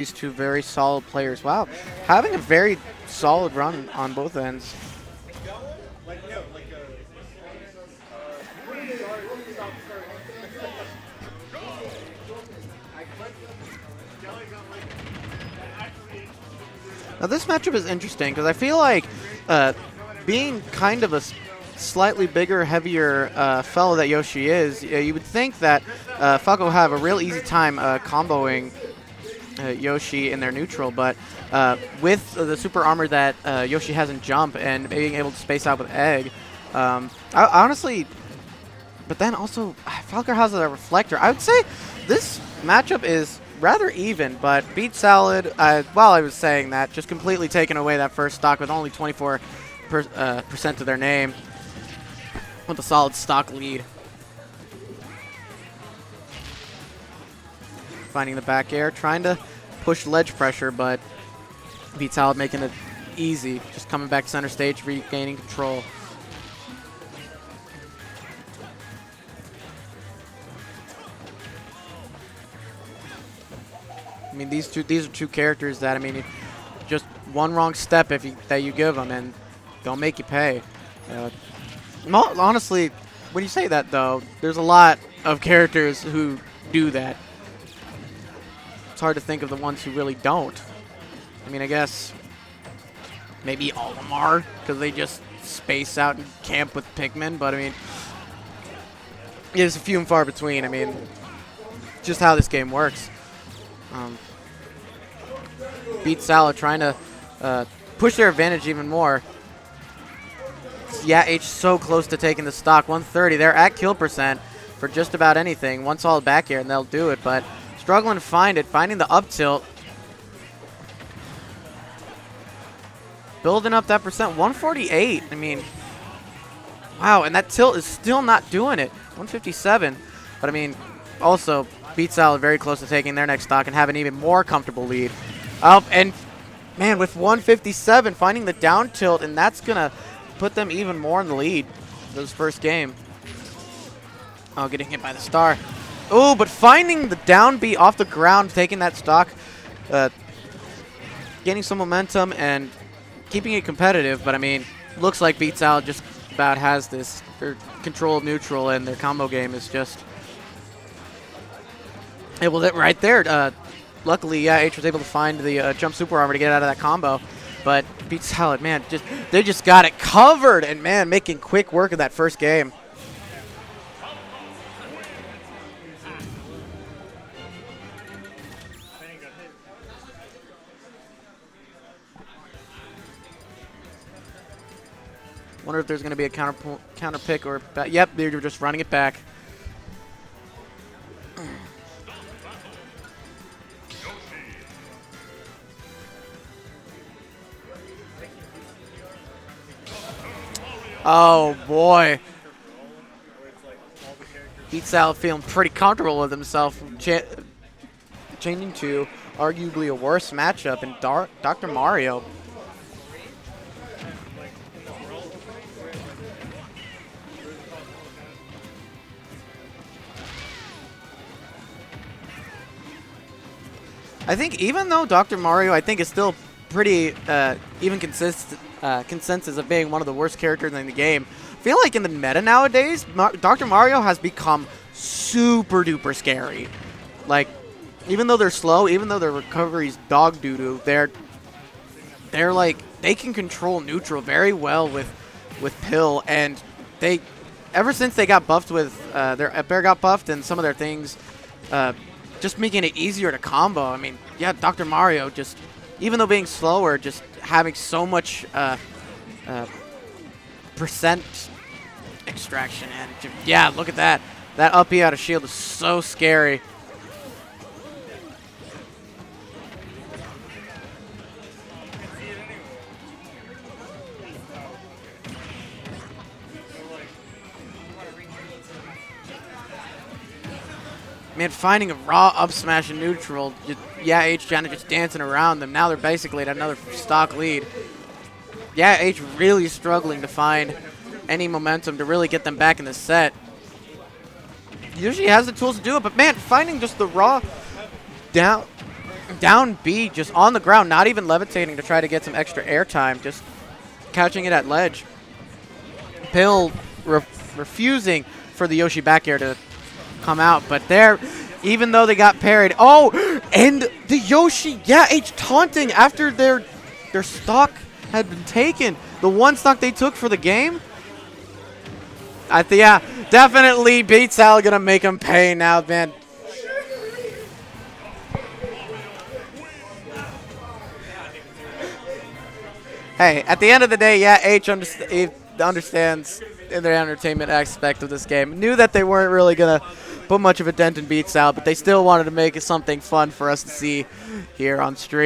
These two very solid players. Wow, having a very solid run on both ends. Now this matchup is interesting because I feel like being kind of a slightly bigger, heavier fellow that Yoshi is, you would think that Falco would have a real easy time comboing Yoshi in their neutral, but with the super armor that Yoshi has in jump and being able to space out with egg, I honestly, but then also Falco has a reflector. I would say this matchup is rather even, but Beat Salad, while I was saying that, just completely taking away that first stock with only 24% of their name with a solid stock lead. Finding the back air, trying to push ledge pressure, but Beat Salad making it easy. Just coming back center stage, regaining control. I mean, these are two characters that, I mean, just one wrong step that you give them, and they'll make you pay. Honestly, when you say that, though, there's a lot of characters who do that. It's hard to think of the ones who really don't. I mean, I guess maybe all of them are, because they just space out and camp with Pikmin, but I mean, there's a few and far between. I mean, just how this game works. Beat Salad trying to push their advantage even more. Yeah, H so close to taking the stock. 130. They're at kill percent for just about anything. One solid back air and they'll do it, but struggling to find it. Finding the up tilt. Building up that percent. 148. I mean, wow, and that tilt is still not doing it. 157. But I mean, also, Beat Salad very close to taking their next stock and have an even more comfortable lead. And man, with 157, finding the down tilt, and that's going to put them even more in the lead this first game. Oh, getting hit by the star. Oh, but finding the down B off the ground, taking that stock, gaining some momentum and keeping it competitive. But I mean, looks like Beat Salad just about has this. Their control of neutral and their combo game is just... It was it right there. Luckily, yeah, H was able to find the jump super armor to get out of that combo. But Beat Salad, man, they just got it covered, and man, making quick work of that first game. Wonder if there's going to be a counter pick or yep, they're just running it back. Oh, boy. Beat Salad feeling pretty comfortable with himself. Changing to arguably a worse matchup in Dr. Mario. I think even though Dr. Mario, I think, is still pretty even consensus of being one of the worst characters in the game. I feel like in the meta nowadays, Dr. Mario has become super duper scary. Like, even though they're slow, even though their recovery's dog doo-doo, they're like, they can control neutral very well with Pill, and they, ever since they got buffed with, their up air got buffed and some of their things, just making it easier to combo. I mean, yeah, Dr. Mario just, even though being slower, just having so much percent extraction. And yeah, look at that. That up B out of shield is so scary. Man, finding a raw up smash in neutral. Yeah, H kind of just dancing around them. Now they're basically at another stock lead. Yeah, H really struggling to find any momentum to really get them back in the set. Usually has the tools to do it, but man, finding just the raw down Down B, just on the ground, not even levitating to try to get some extra airtime, just catching it at ledge. Pill refusing for the Yoshi back air to come out, but there, even though they got parried. Oh, and the Yoshi, yeah, H taunting after their stock had been taken. The one stock they took for the game. Yeah, definitely beatslad gonna make him pay now, man. Hey, at the end of the day, yeah, H understands in the entertainment aspect of this game. Knew that they weren't really going to put much of a dent in beatslad, but they still wanted to make it something fun for us to see here on stream.